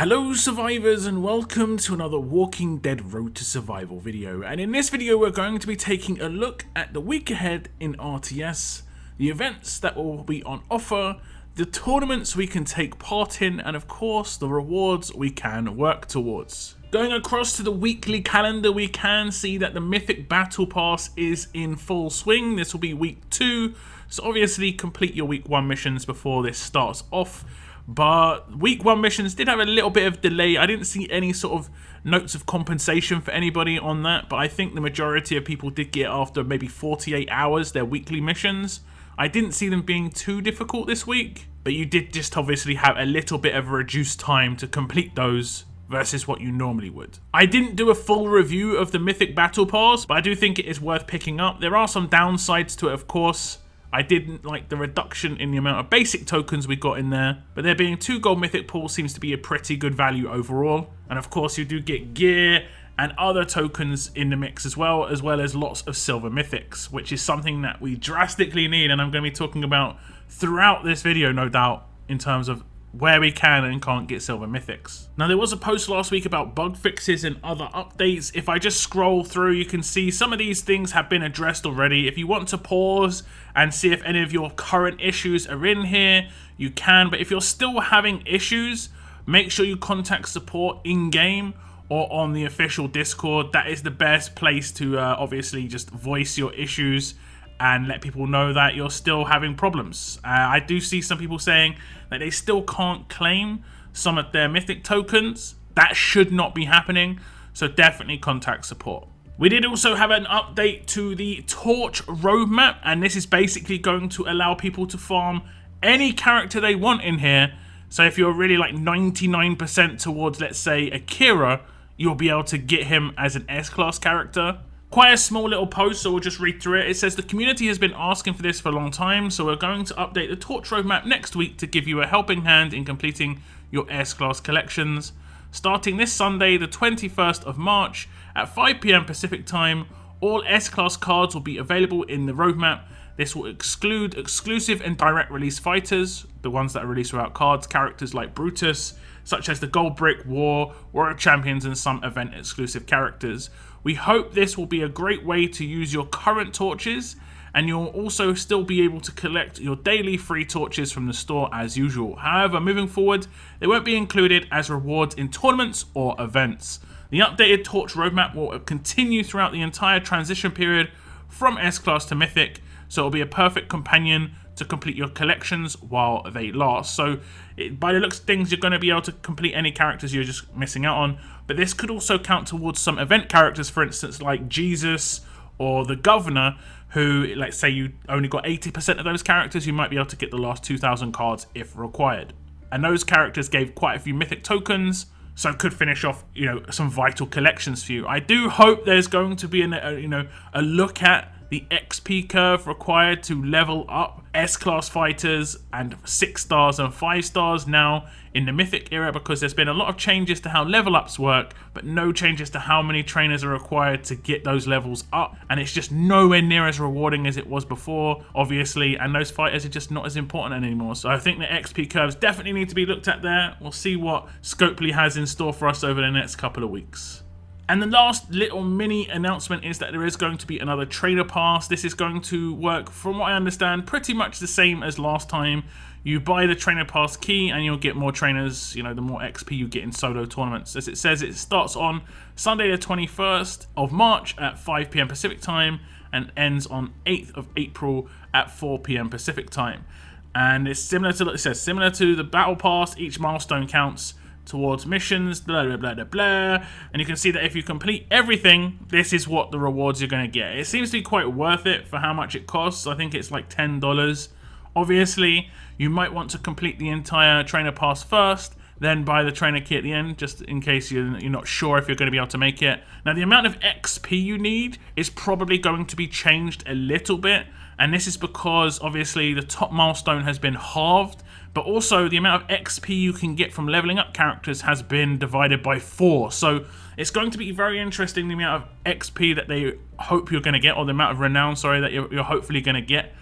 Hello survivors and welcome to another Walking Dead Road to Survival video, and in this video we're going to be taking a look at the week ahead in RTS, the events that will be on offer, the tournaments we can take part in, and of course the rewards we can work towards. Going across to the weekly calendar, we can see that the Mythic Battle Pass is in full swing. This will be week 2, so obviously complete your week 1 missions before this starts off. But week 1 missions did have a little bit of delay. I didn't see any sort of notes of compensation for anybody on that, but I think the majority of people did get after maybe 48 hours their weekly missions. I didn't see them being too difficult this week, but you did just obviously have a little bit of a reduced time to complete those versus what you normally would. I didn't do a full review of the Mythic Battle Pass, but I do think it is worth picking up. There are some downsides to it, of course. I didn't like the reduction in the amount of basic tokens we got in there, but there being 2 gold mythic pools seems to be a pretty good value overall. And of course you do get gear and other tokens in the mix as well as lots of silver mythics, which is something that we drastically need, and I'm going to be talking about throughout this video, no doubt, in terms of where we can and can't get silver mythics. Now there was a post last week about bug fixes and other updates. If I just scroll through, you can see some of these things have been addressed already. If you want to pause and see if any of your current issues are in here, you can, but if you're still having issues, make sure you contact support in-game or on the official Discord. That is the best place to obviously just voice your issues and let people know that you're still having problems. I do see some people saying that they still can't claim some of their mythic tokens. That should not be happening, so definitely contact support. We did also have an update to the Torch roadmap, and this is basically going to allow people to farm any character they want in here. So if you're really like 99% towards, let's say, Akira, you'll be able to get him as an S-class character. Quite a small little post, so we'll just read through it. It says the community has been asking for this for a long time, so we're going to update the Torch roadmap next week to give you a helping hand in completing your S-class collections. Starting this Sunday, the 21st of March at 5 PM Pacific time, all S-class cards will be available in the roadmap. This will exclude exclusive and direct release fighters, the ones that are released without cards, characters like Brutus, such as the Gold Brick, War of Champions, and some event exclusive characters. We hope this will be a great way to use your current torches, and you'll also still be able to collect your daily free torches from the store as usual. However, moving forward, they won't be included as rewards in tournaments or events. The updated Torch roadmap will continue throughout the entire transition period from S-Class to Mythic, so it'll be a perfect companion to complete your collections while they last. So by the looks of things, you're going to be able to complete any characters you're just missing out on, but this could also count towards some event characters, for instance like Jesus or the Governor, who, let's say you only got 80% of those characters, you might be able to get the last 2,000 cards if required. And those characters gave quite a few mythic tokens, so could finish off, you know, some vital collections for you. I do hope there's going to be a look at the XP curve required to level up S-class fighters and 6 stars and 5 stars now in the Mythic era, because there's been a lot of changes to how level ups work, but no changes to how many trainers are required to get those levels up, and it's just nowhere near as rewarding as it was before, obviously, and those fighters are just not as important anymore. So I think the XP curves definitely need to be looked at there. We'll see what Scopely has in store for us over the next couple of weeks. And the last little mini announcement is that there is going to be another trainer pass. This is going to work, from what I understand, pretty much the same as last time. You buy the trainer pass key and you'll get more trainers, you know, the more XP you get in solo tournaments. As it says, it starts on Sunday the 21st of March at 5 PM Pacific time and ends on 8th of April at 4 PM Pacific time. And it's similar to, it says, similar to the battle pass, each milestone counts towards missions, blah blah blah blah blah, and you can see that if you complete everything, this is what the rewards you're going to get. It seems to be quite worth it for how much it costs. I think it's like $10. Obviously, you might want to complete the entire trainer pass first, then buy the trainer key at the end, just in case you're not sure if you're going to be able to make it. Now, the amount of XP you need is probably going to be changed a little bit, and this is because obviously the top milestone has been halved, but also the amount of XP you can get from leveling up characters has been divided by 4. So it's going to be very interesting, the amount of XP that they hope you're going to get, or the amount of renown, sorry, that you're hopefully going to get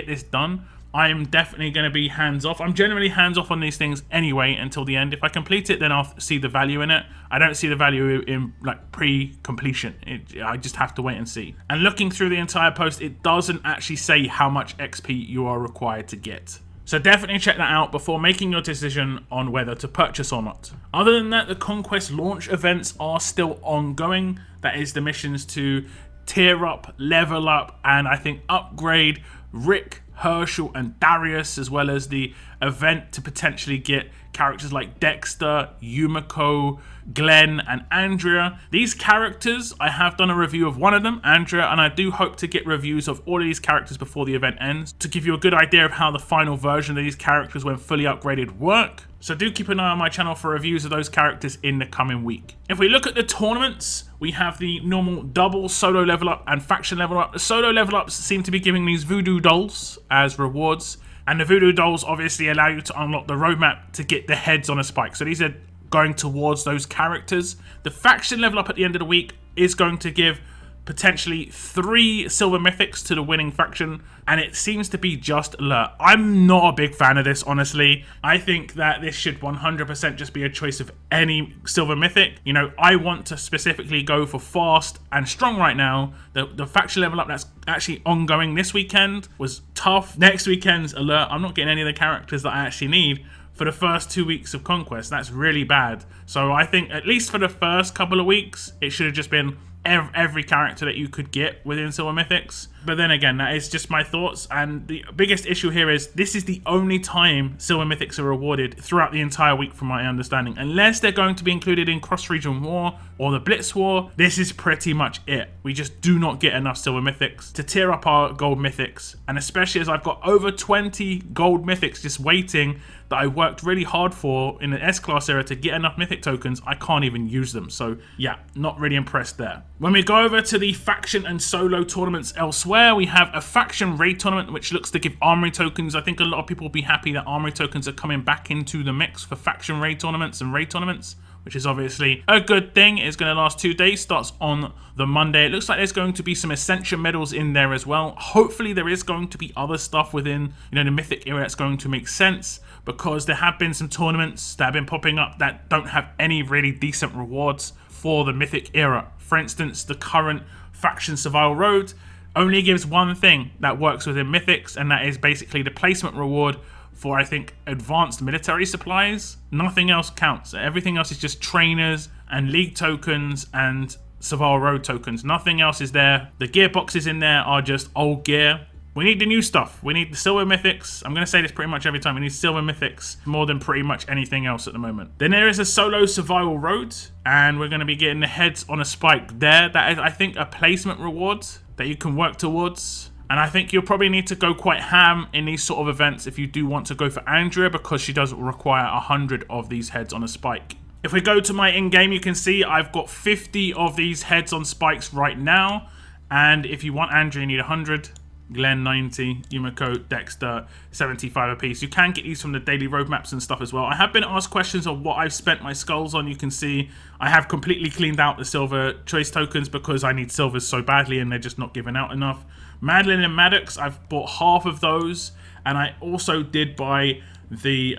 this done. I'm definitely going to be hands off. I'm generally hands off on these things anyway until the end. If I complete it, then I'll see the value in it. I don't see the value in like pre-completion. I just have to wait and see. And looking through the entire post, it doesn't actually say how much XP you are required to get. So definitely check that out before making your decision on whether to purchase or not. Other than that, the Conquest launch events are still ongoing. That is the missions to tier up, level up, and I think upgrade Rick, Herschel, and Darius, as well as the event to potentially get characters like Dexter, Yumiko, Glenn, and Andrea. These characters, I have done a review of one of them, Andrea, and I do hope to get reviews of all of these characters before the event ends to give you a good idea of how the final version of these characters when fully upgraded work. So do keep an eye on my channel for reviews of those characters in the coming week. If we look at the tournaments, we have the normal double solo level up and faction level up. The solo level ups seem to be giving these voodoo dolls as rewards. And the voodoo dolls obviously allow you to unlock the roadmap to get the heads on a spike. So these are going towards those characters. The faction level up at the end of the week is going to give potentially 3 silver mythics to the winning faction, and it seems to be just alert. I'm not a big fan of this, honestly. I think that this should 100% just be a choice of any silver mythic. You know, I want to specifically go for fast and strong right now. The faction level up that's actually ongoing this weekend was tough. Next weekend's alert. I'm not getting any of the characters that I actually need for the first 2 weeks of Conquest. That's really bad. So I think at least for the first couple of weeks, it should have just been every character that you could get within Silver Mythics. But then again, that is just my thoughts, and the biggest issue here is this is the only time Silver Mythics are rewarded throughout the entire week from my understanding. Unless they're going to be included in Cross-Region War or the Blitz War, this is pretty much it. We just do not get enough Silver Mythics to tier up our Gold Mythics, and especially as I've got over 20 Gold Mythics just waiting that I worked really hard for in the S-Class era to get enough Mythic tokens, I can't even use them. So yeah, not really impressed there. When we go over to the faction and solo tournaments elsewhere, we have a faction raid tournament which looks to give armory tokens. I think a lot of people will be happy that armory tokens are coming back into the mix for faction raid tournaments and raid tournaments, which is obviously a good thing. It's going to last 2 days, starts on the Monday. It looks like there's going to be some Ascension medals in there as well. Hopefully there is going to be other stuff within, you know, the Mythic era that's going to make sense, because there have been some tournaments that have been popping up that don't have any really decent rewards for the Mythic era. For instance, the current Faction Survival Road only gives one thing that works within Mythics, and that is basically the placement reward for, I think, advanced military supplies. Nothing else counts. Everything else is just trainers and league tokens and Survival Road tokens. Nothing else is there. The gear boxes in there are just old gear. We need the new stuff. We need the Silver Mythics. I'm going to say this pretty much every time. We need Silver Mythics more than pretty much anything else at the moment. Then there is a solo Survival Road, and we're going to be getting the heads on a spike there. That is, I think, a placement reward that you can work towards. And I think you'll probably need to go quite ham in these sort of events if you do want to go for Andrea, because she does require 100 of these heads on a spike. If we go to my in-game, you can see I've got 50 of these heads on spikes right now. And if you want Andrea, you need 100. Glenn 90, Yumiko, Dexter 75 apiece. You can get these from the daily roadmaps and stuff as well. I have been asked questions of what I've spent my skulls on. You can see I have completely cleaned out the silver choice tokens because I need silvers so badly and they're just not giving out enough. Madeline and Maddox, I've bought half of those, and I also did buy the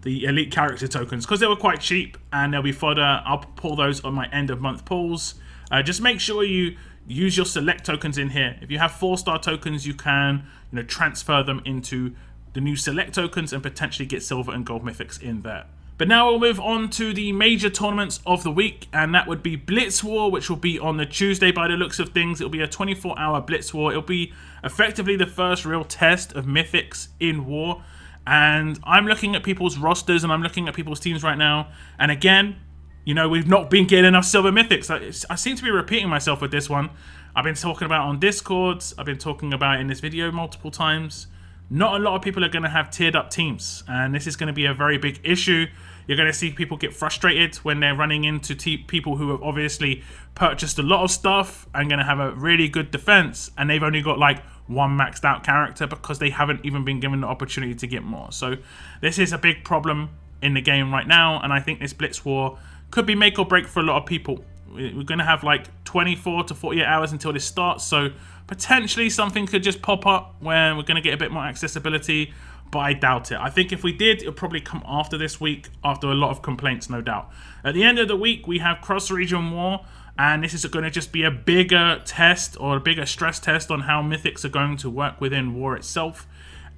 elite character tokens because they were quite cheap and they'll be fodder. I'll pull those on my end of month pulls. Just make sure you use your select tokens in here. If you have 4-star tokens, you can, you know, transfer them into the new select tokens and potentially get silver and gold mythics in there. But now we'll move on to the major tournaments of the week, and that would be Blitz War, which will be on the Tuesday by the looks of things. It'll be a 24-hour Blitz War. It'll be effectively the first real test of mythics in war. And I'm looking at people's rosters and I'm looking at people's teams right now. And again, you know, we've not been getting enough silver mythics. I seem to be repeating myself with this one. I've been talking about it on Discords. I've been talking about it in this video multiple times. Not a lot of people are going to have tiered up teams, and this is going to be a very big issue. You're going to see people get frustrated when they're running into people who have obviously purchased a lot of stuff and going to have a really good defense, and they've only got like one maxed out character because they haven't even been given the opportunity to get more. So this is a big problem in the game right now, and I think this Blitz War could be make or break for a lot of people. We're going to have like 24 to 48 hours until this starts, so potentially something could just pop up where we're going to get a bit more accessibility, but I doubt it. I think if we did, it'll probably come after this week, after a lot of complaints, no doubt. At the end of the week, we have cross-region war, and this is going to just be a bigger test or a bigger stress test on how Mythics are going to work within war itself.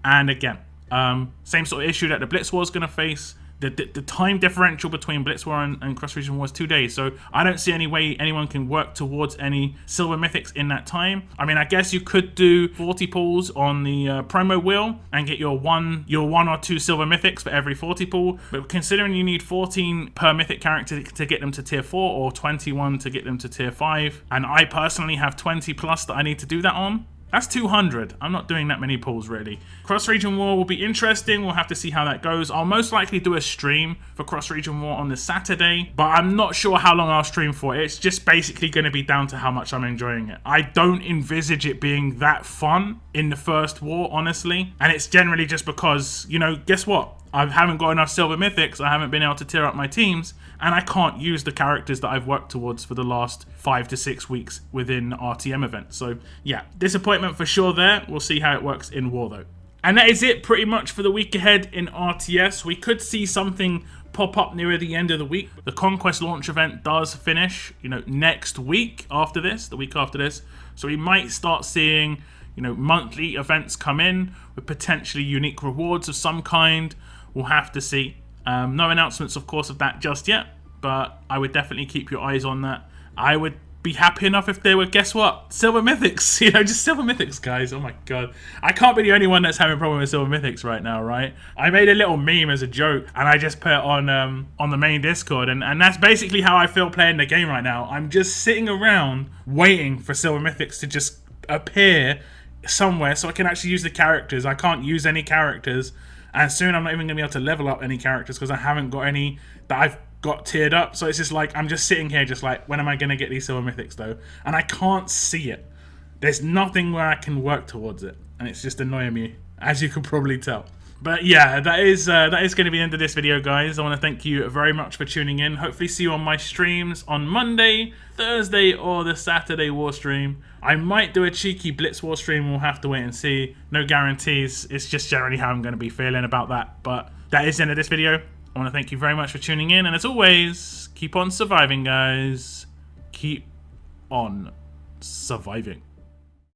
And again, same sort of issue that the Blitz War is going to face. The time differential between Blitz War and cross-region war is 2 days, so I don't see any way anyone can work towards any silver mythics in that time. I mean, I guess you could do 40 pulls on the promo wheel and get your one or two silver mythics for every 40 pull, but considering you need 14 per mythic character to get them to tier 4 or 21 to get them to tier 5, and I personally have 20 plus that I need to do that on, that's 200. I'm not doing that many pulls, really. Cross-region war will be interesting. We'll have to see how that goes. I'll most likely do a stream for cross-region war on the Saturday, but I'm not sure how long I'll stream for. It's just basically going to be down to how much I'm enjoying it. I don't envisage it being that fun in the first war, honestly. And it's generally just because, you know, guess what? I haven't got enough silver mythics. I haven't been able to tier up my teams, and I can't use the characters that I've worked towards for the last 5 to 6 weeks within RTM events. So yeah, disappointment for sure there. We'll see how it works in war though. And that is it pretty much for the week ahead in RTS. We could see something pop up nearer the end of the week. The Conquest launch event does finish, you know, next week after this, the week after this. So we might start seeing, you know, monthly events come in with potentially unique rewards of some kind. We'll have to see. No announcements, of course, of that just yet, but I would definitely keep your eyes on that. I would be happy enough if they were, guess what? Silver Mythics. You know, just Silver Mythics, guys. Oh my god. I can't be the only one that's having a problem with Silver Mythics right now, right? I made a little meme as a joke, and I just put it on the main Discord, and that's basically how I feel playing the game right now. I'm just sitting around waiting for Silver Mythics to just appear somewhere so I can actually use the characters. I can't use any characters. And soon I'm not even going to be able to level up any characters because I haven't got any that I've got tiered up. So it's just like, I'm just sitting here just like, when am I going to get these silver mythics though? And I can't see it. There's nothing where I can work towards it. And it's just annoying me, as you can probably tell. But yeah, that is going to be the end of this video, guys. I want to thank you very much for tuning in. Hopefully see you on my streams on Monday, Thursday, or the Saturday war stream. I might do a cheeky Blitz War stream. We'll have to wait and see. No guarantees. It's just generally how I'm going to be feeling about that. But that is the end of this video. I want to thank you very much for tuning in. And as always, keep on surviving, guys. Keep on surviving.